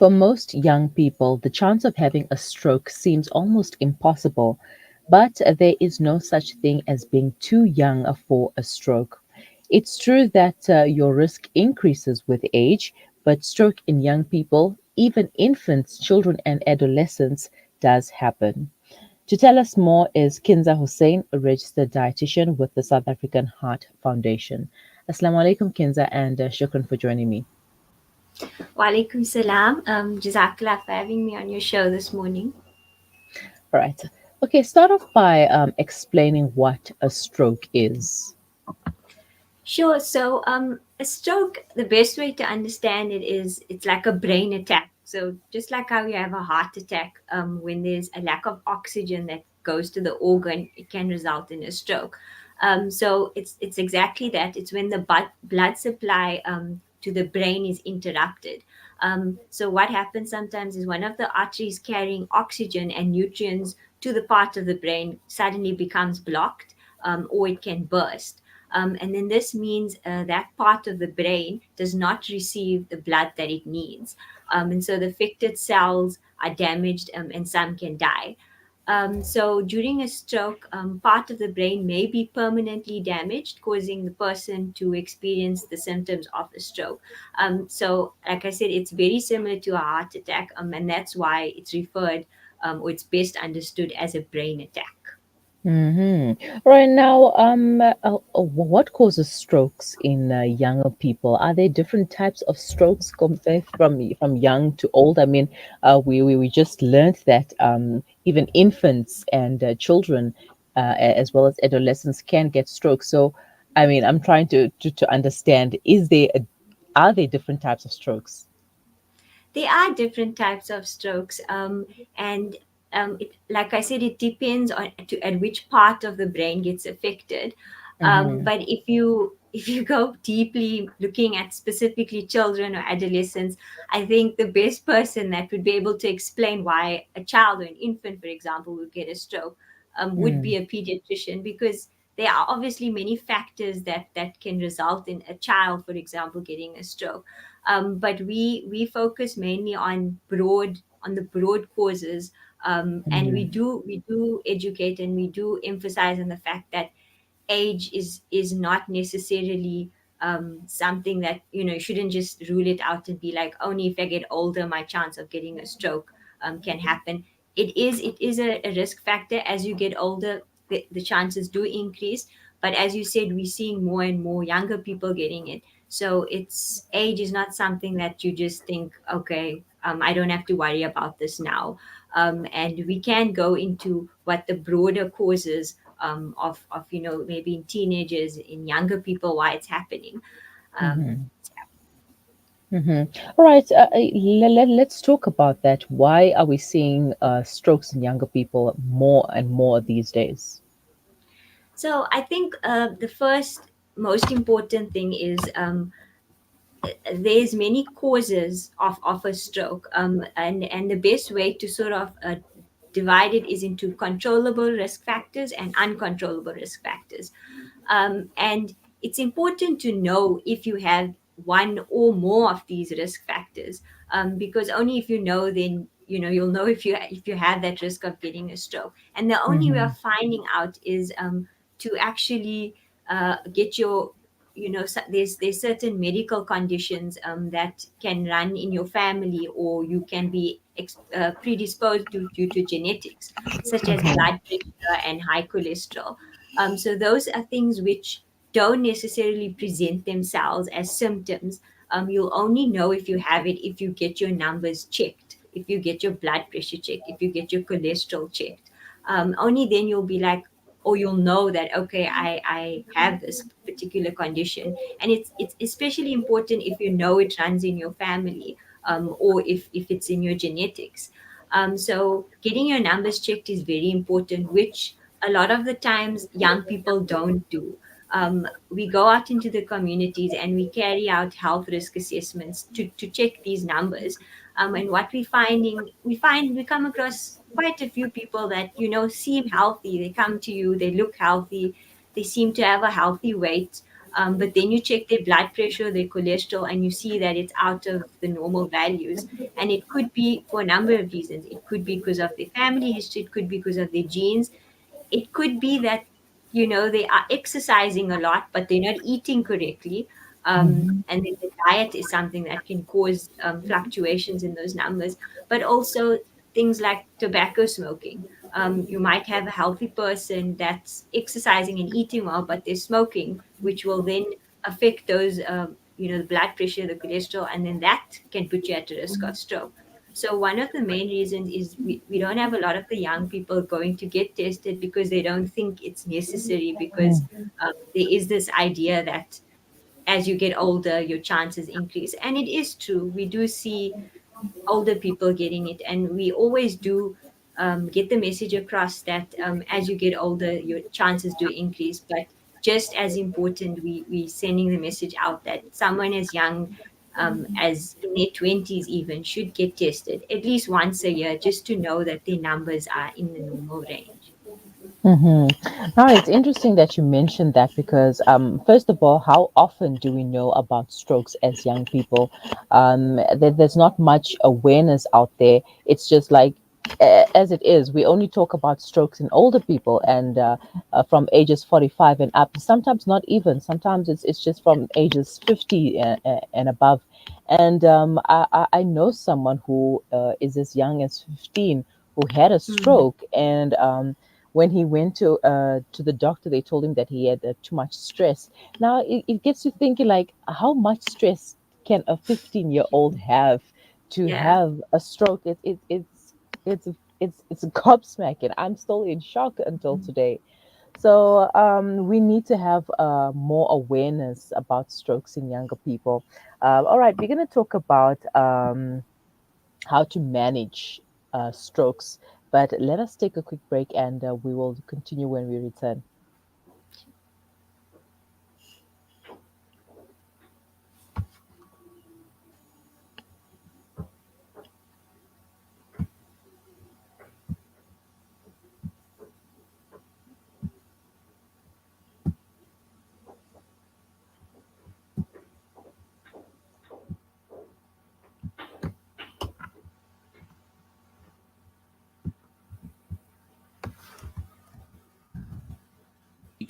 For most young people, the chance of having a stroke seems almost impossible, but there is no such thing as being too young for a stroke. It's true that your risk increases with age, but stroke in young people, even infants, children, and adolescents, does happen. To tell us more is Kinza Hussain, a registered dietitian with the South African Heart Foundation. Assalamu alaikum, Kinza, and shukran for joining me. Walaikum salam. Jazakallah for having me on your show this morning. All right. Okay, start off by explaining what a stroke is. Sure. So, a stroke, the best way to understand it is it's like a brain attack. So, just like how you have a heart attack, when there's a lack of oxygen that goes to the organ, it can result in a stroke. So, it's exactly that. It's when the blood supply to the brain is interrupted. So, what happens sometimes is one of the arteries carrying oxygen and nutrients to the part of the brain suddenly becomes blocked, or it can burst. And then this means that part of the brain does not receive the blood that it needs. And so the affected cells are damaged, and some can die. So during a stroke, part of the brain may be permanently damaged, causing the person to experience the symptoms of a stroke. So, like I said, it's very similar to a heart attack, and that's why it's referred, or it's best understood as a brain attack. Right now, what causes strokes in younger people? Are there different types of strokes compared from young to old? I mean, we just learned that even infants and children, as well as adolescents, can get strokes. So, I mean, I'm trying to understand: are there different types of strokes? There are different types of strokes, and like I said, it depends on at which part of the brain gets affected. Mm-hmm. But if you go deeply looking at specifically children or adolescents, I think the best person that would be able to explain why a child or an infant, for example, would get a stroke, would be a pediatrician, because there are obviously many factors that can result in a child, for example, getting a stroke. But we focus mainly on the broad causes, and Mm-hmm. we do educate, and we do emphasize on the fact that age is not necessarily something that, you shouldn't just rule it out and be like, only if I get older my chance of getting a stroke can happen. It is a risk factor. As you get older, the chances do increase, but as you said, we're seeing more and more younger people getting it. So it's age is not something that you just think, okay, I don't have to worry about this now. And we can go into what the broader causes of maybe in teenagers, in younger people, why it's happening. um, Mm-hmm. Mm-hmm. All right, let's talk about that. Why are we seeing strokes in younger people more and more these days? so I think the first most important thing is, there's many causes of a stroke, and the best way to sort of divide it is into controllable risk factors and uncontrollable risk factors. And it's important to know if you have one or more of these risk factors, because only if you know, then you'll know if you have that risk of getting a stroke. And the only way Mm-hmm. of finding out is to actually get your there's certain medical conditions that can run in your family, or you can be predisposed to due to genetics, such as Mm-hmm. blood pressure and high cholesterol. So those are things which don't necessarily present themselves as symptoms. You'll only know if you have it if you get your numbers checked, if you get your blood pressure checked, if you get your cholesterol checked. Only then you'll be like, or you'll know that, okay, I have this particular condition. And it's especially important if you know it runs in your family, or if it's in your genetics. So getting your numbers checked is very important, which a lot of the times young people don't do. We go out into the communities and we carry out health risk assessments to check these numbers. And what we come across quite a few people that seem healthy. They come to you, they look healthy, they seem to have a healthy weight. But then you check their blood pressure, their cholesterol, and you see that it's out of the normal values. And it could be for a number of reasons. It could be because of their family history, it could be because of their genes, it could be that they are exercising a lot but they're not eating correctly, Mhm. and then the diet is something that can cause fluctuations in those numbers, but also things like tobacco smoking. You might have a healthy person that's exercising and eating well but they're smoking, which will then affect those the blood pressure, the cholesterol, and then that can put you at risk of stroke. So one of the main reasons is we don't have a lot of the young people going to get tested because they don't think it's necessary, because there is this idea that as you get older, your chances increase. And it is true. We do see older people getting it, and we always do get the message across that as you get older, your chances do increase. But just as important, we sending the message out that someone as young as in their 20s even should get tested at least once a year, just to know that their numbers are in the normal range. Now, it's interesting that you mentioned that because, first of all, how often do we know about strokes as young people? There's not much awareness out there. It's just like, as it is, we only talk about strokes in older people and from ages 45 and up. Sometimes not even. Sometimes it's just from ages 50 and above. And I know someone who is as young as 15 who had a Mm, stroke, and when he went to the doctor, they told him that he had too much stress. Now it gets you thinking, like, how much stress can a 15-year-old have to yeah. have a stroke? It's it's gobsmacking. I'm still in shock until today. So we need to have more awareness about strokes in younger people. All right, we're going to talk about how to manage strokes. But let us take a quick break and we will continue when we return.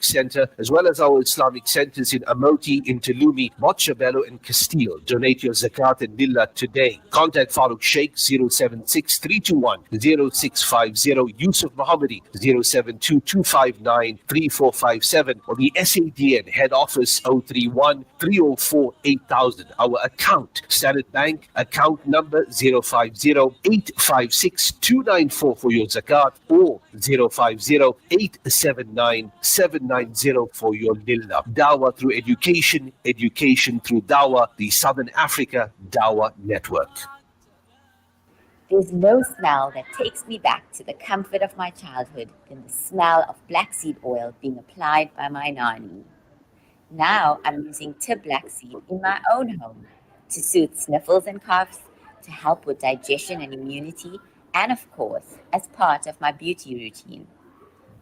Center, as well as our Islamic centers in Amoti, Intilumi, Montebello, and Castile. Donate your zakat and lillah today. Contact Farooq Sheikh 076 321 Yusuf Mohammadi 072 or the SADN head office 031 304 8000. Our account, Standard Bank, account number 050 856 294 for your zakat, or 050 879 790 for your lillah. Dawah through education, education through Dawah, the Southern Africa Dawah Network. There's no smell that takes me back to the comfort of my childhood than the smell of black seed oil being applied by my nani. Now I'm using tib black seed in my own home to soothe sniffles and coughs, to help with digestion and immunity, and of course, as part of my beauty routine.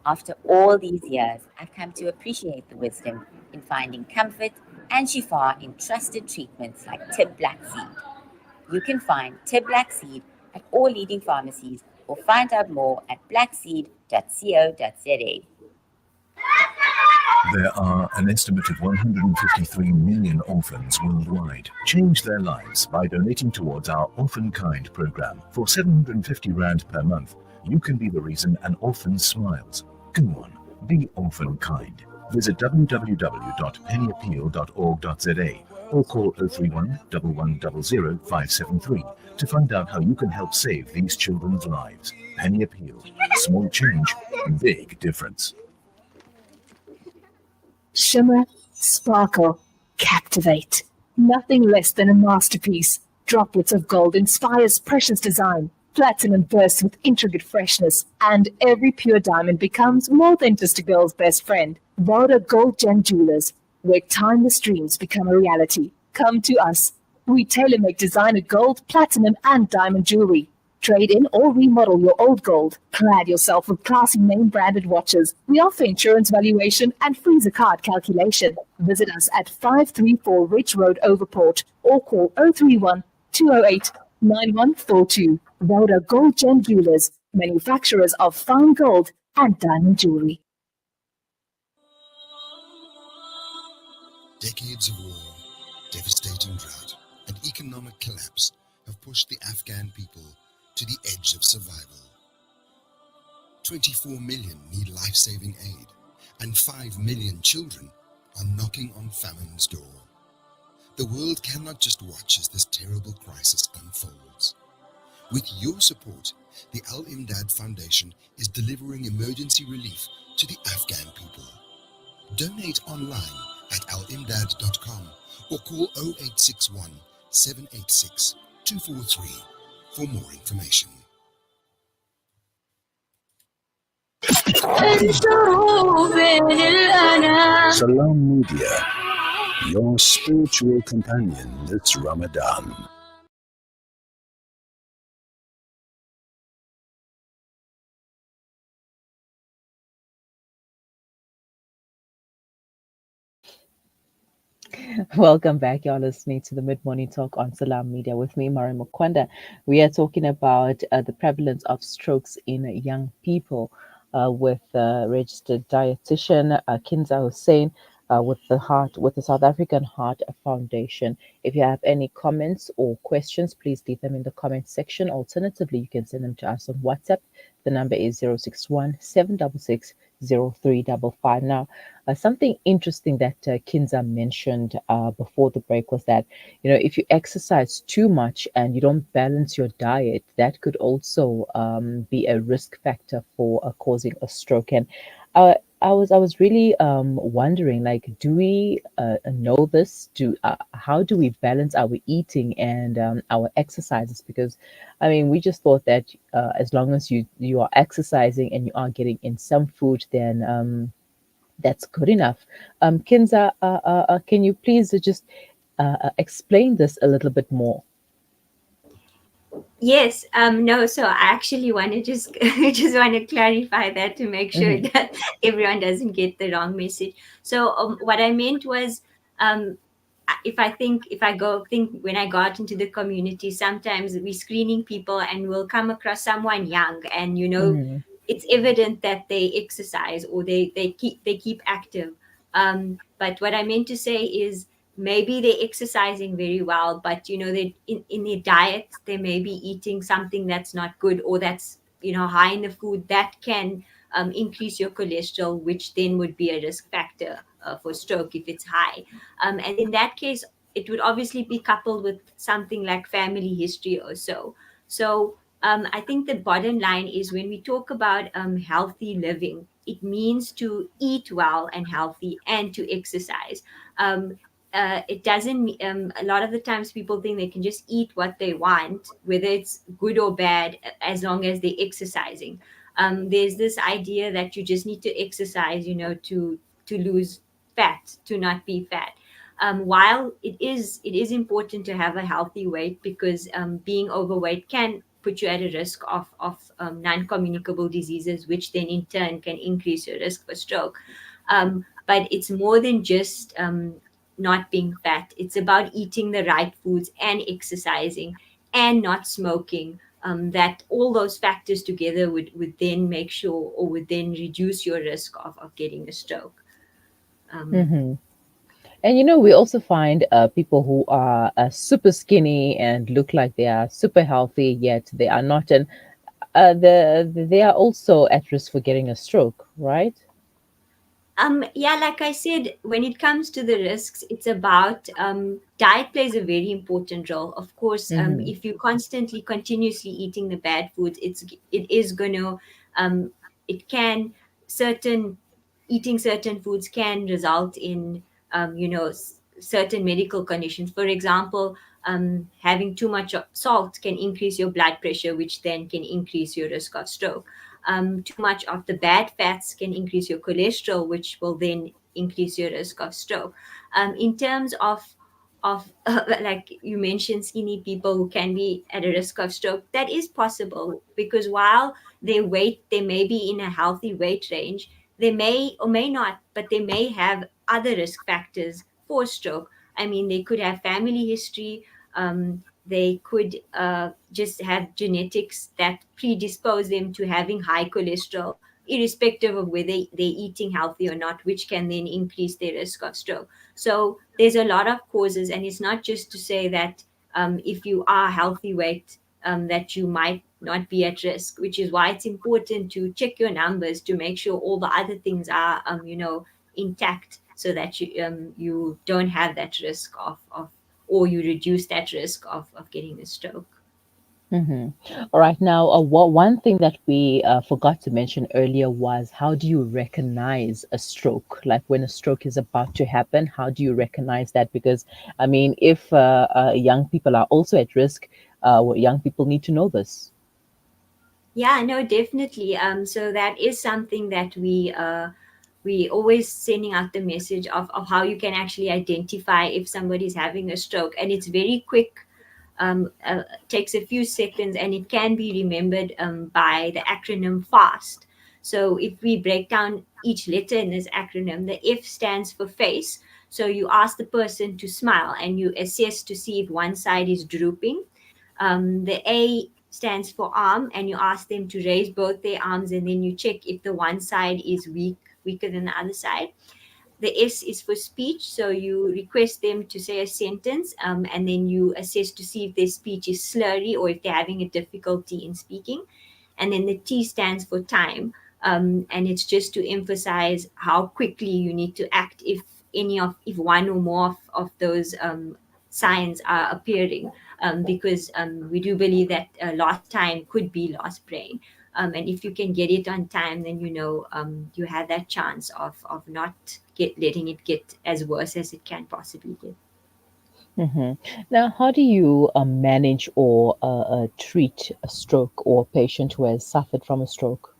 After all these years, I've come to appreciate the wisdom in finding comfort and shifa in trusted treatments like tib black seed. You can find Tib Black Seed at all leading pharmacies or find out more at blackseed.co.za. There are an estimated 153 million orphans worldwide. Change their lives by donating towards our Orphan Kind program. For 750 Rand per month, you can be the reason an orphan smiles. Go on, be Orphan Kind. Visit www.pennyappeal.org.za or call 031 1100 573 to find out how you can help save these children's lives. Penny Appeal. Small change, big difference. Shimmer, sparkle, captivate. Nothing less than a masterpiece. Droplets of gold inspires precious design. Platinum bursts with intricate freshness, and every pure diamond becomes more than just a girl's best friend. Voda Gold Gem Jewelers, where timeless dreams become a reality. Come to us. We tailor-make designer gold, platinum, and diamond jewelry. Trade in or remodel your old gold. Clad yourself with classy name branded watches. We offer insurance valuation and freezer card calculation. Visit us at 534 Ridge Road, Overport, or call 031 208 9142. Voda Gold Gem Jewelers, manufacturers of fine gold and diamond jewelry. Decades of war, devastating drought, and economic collapse have pushed the Afghan people to the edge of survival. 24 million need life-saving aid, and 5 million children are knocking on famine's door. The world cannot just watch as this terrible crisis unfolds. With your support, the Al Imdad Foundation is delivering emergency relief to the Afghan people. Donate online at alimdad.com or call 0861 786 243 for more information. Salam Media, your spiritual companion this Ramadan. Welcome back. You're listening to the Mid Morning Talk on Salam Media with me, Mari Mukwanda. We are talking about the prevalence of strokes in young people with registered dietitian Kinza Hussain with the South African Heart Foundation. If you have any comments or questions, please leave them in the comment section. Alternatively, you can send them to us on WhatsApp. The number is 061 766 0355. Now, something interesting that Kinza mentioned before the break was that, if you exercise too much and you don't balance your diet, that could also be a risk factor for causing a stroke. And I was really wondering, like, do we know this? How do we balance our eating and our exercises? Because, I mean, we just thought that as long as you are exercising and you are getting in some food, then that's good enough. Kinza, can you please just explain this a little bit more? Yes, no, so I actually want to just just want to clarify that to make sure Hmm. that everyone doesn't get the wrong message. So what I meant was, if I go think when I got into the community, sometimes we screening people and we'll come across someone young, and Hmm. it's evident that they exercise or they keep active. But what I meant to say is maybe they're exercising very well, but they in their diet they may be eating something that's not good, or that's high in the food that can increase your cholesterol, which then would be a risk factor for stroke if it's high. And in that case, it would obviously be coupled with something like family history or so. So I think the bottom line is, when we talk about healthy living, it means to eat well and healthy and to exercise. It doesn't a lot of the times people think they can just eat what they want, whether it's good or bad, as long as they're exercising. There's this idea that you just need to exercise, to lose fat, to not be fat. While it is important to have a healthy weight, because being overweight can put you at a risk of non-communicable diseases, which then in turn can increase your risk for stroke. But it's more than just not being fat. It's about eating the right foods and exercising and not smoking. That all those factors together would then make sure, or would then reduce your risk of getting a stroke. Um, Hmm. And we also find people who are super skinny and look like they are super healthy, yet they are not, and they are also at risk for getting a stroke, right? yeah, like I said, when it comes to the risks, it's about diet plays a very important role. Of course, Mm-hmm. if you constantly, continuously eating the bad foods, it is going to, it can, certain eating certain foods can result in, certain medical conditions. For example, having too much salt can increase your blood pressure, which then can increase your risk of stroke. Too much of the bad fats can increase your cholesterol, which will then increase your risk of stroke. In terms of of like you mentioned, skinny people who can be at a risk of stroke. That is possible because while their weight, they may be in a healthy weight range, they may or may not, but they may have other risk factors for stroke. I mean, they could have family history. They could just have genetics that predispose them to having high cholesterol, irrespective of whether they're eating healthy or not, which can then increase their risk of stroke. So there's a lot of causes, and it's not just to say that if you are healthy weight, that you might not be at risk, which is why it's important to check your numbers to make sure all the other things are, intact, so that you don't have that risk of or you reduce that risk of getting a stroke. Hmm. All right. Now, one thing that we forgot to mention earlier was how do you recognize a stroke? Like when a stroke is about to happen, how do you recognize that? Because, I mean, if young people are also at risk, young people need to know this. Yeah, no, definitely. So that is something that we always sending out the message of how you can actually identify if somebody's having a stroke, and it's very quick. Takes a few seconds, and it can be remembered by the acronym FAST. So if we break down each letter in this acronym, the F stands for face. So you ask the person to smile and you assess to see if one side is drooping. The A stands for arm, and you ask them to raise both their arms, and then you check if the one side is weaker than the other side. The S is for speech, so you request them to say a sentence, and then you assess to see if their speech is slurry or if they're having a difficulty in speaking. And then the T stands for time, and it's just to emphasize how quickly you need to act if one or more of those signs are appearing, because we do believe that lost time could be lost brain. And if you can get it on time, then you have that chance of not letting it get as worse as it can possibly get. Hmm. Now, how do you manage or treat a stroke or a patient who has suffered from a stroke?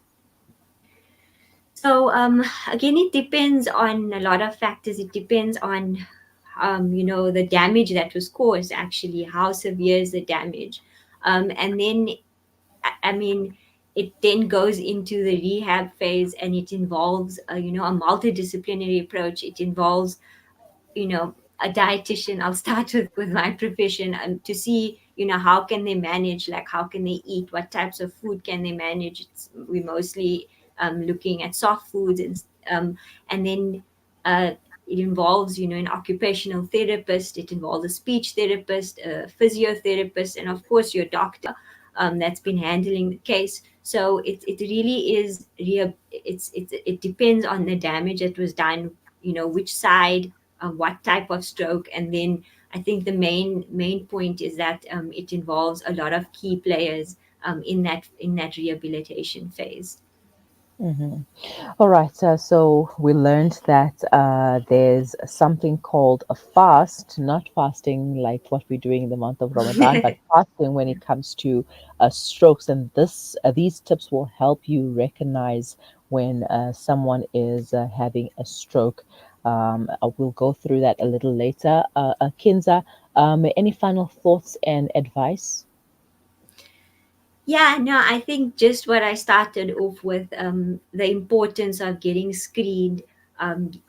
So again, it depends on a lot of factors. It depends on the damage that was caused. Actually, how severe is the damage, and then I mean, it then goes into the rehab phase, and it involves a multidisciplinary approach. It involves a dietitian. I'll start with my profession, to see how can they manage, like how can they eat, what types of food can they manage. We mostly looking at soft foods, and then it involves an occupational therapist, it involves a speech therapist, a physiotherapist, and of course your doctor that's been handling the case. So it really is it depends on the damage that was done, which side, what type of stroke. And then I think the main point is that it involves a lot of key players in that rehabilitation phase. Hmm. All right, so we learned that there's something called a fast, not fasting like what we're doing in the month of Ramadan, but fasting when it comes to strokes. And these tips will help you recognize when someone is having a stroke. I will go through that a little later. Kinza, any final thoughts and advice? Yeah, no, I think just what I started off with, the importance of getting screened,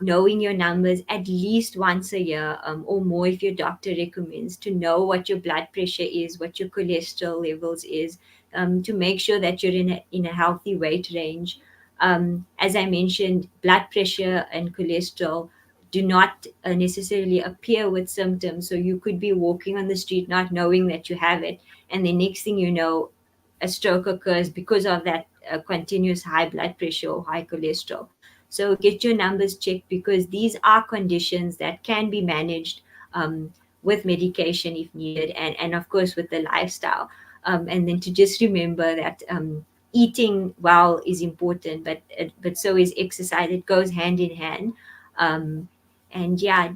knowing your numbers at least once a year, or more if your doctor recommends, to know what your blood pressure is, what your cholesterol levels is, to make sure that you're in a healthy weight range. As I mentioned, blood pressure and cholesterol do not necessarily appear with symptoms. So you could be walking on the street not knowing that you have it, and the next thing you know, a stroke occurs because of that continuous high blood pressure or high cholesterol. So get your numbers checked, because these are conditions that can be managed with medication if needed, and of course with the lifestyle. And then to just remember that eating well is important, but so is exercise. It goes hand in hand. Um, and yeah,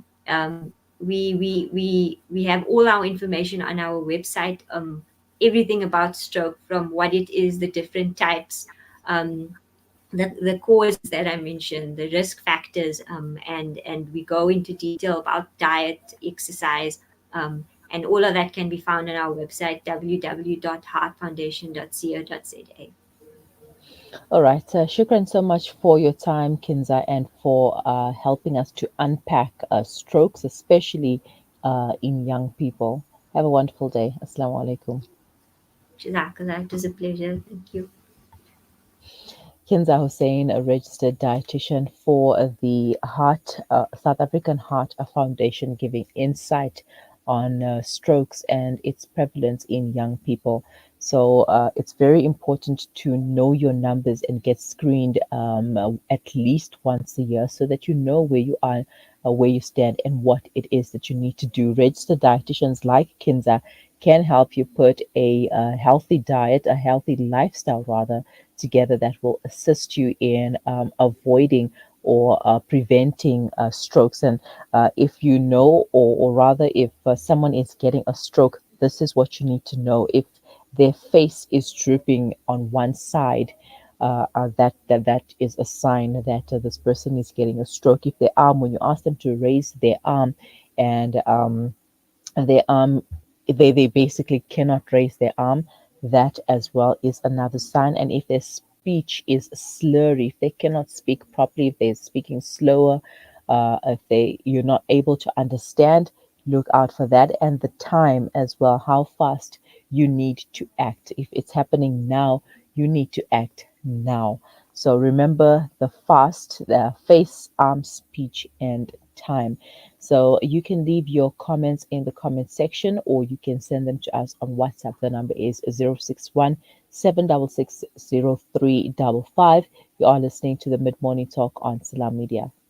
we have all our information on our website. Everything about stroke, from what it is, the different types, um, the causes that I mentioned, the risk factors, and we go into detail about diet, exercise, and all of that can be found on our website www.heartfoundation.co.za. All right. Shukran so much for your time, Kinza, and for helping us to unpack strokes, especially in young people. Have a wonderful day. Assalamu alaikum. Jazakallah, it was a pleasure. Thank you. Kinza Hussain, a registered dietitian for the Heart South African Heart Foundation, giving insight on strokes and its prevalence in young people. So it's very important to know your numbers and get screened at least once a year so that you know where you are, where you stand, and what it is that you need to do. Registered dietitians like Kinza can help you put a healthy diet, a healthy lifestyle rather, together that will assist you in avoiding or preventing strokes. And if you know, or rather, if someone is getting a stroke, this is what you need to know. If their face is drooping on one side, that is a sign that this person is getting a stroke. If their arm, when you ask them to raise their arm, and their arm, they basically cannot raise their arm, that as well is another sign. And if their speech is slurry, if they cannot speak properly, if they're speaking slower, if you're not able to understand, look out for that. And the time as well, how fast you need to act. If it's happening now, you need to act now. So remember the fast, the face, arm, speech, and time. So you can leave your comments in the comment section, or you can send them to us on WhatsApp. The number is 061 766 0355. You are listening to the Mid Morning Talk on Salam Media.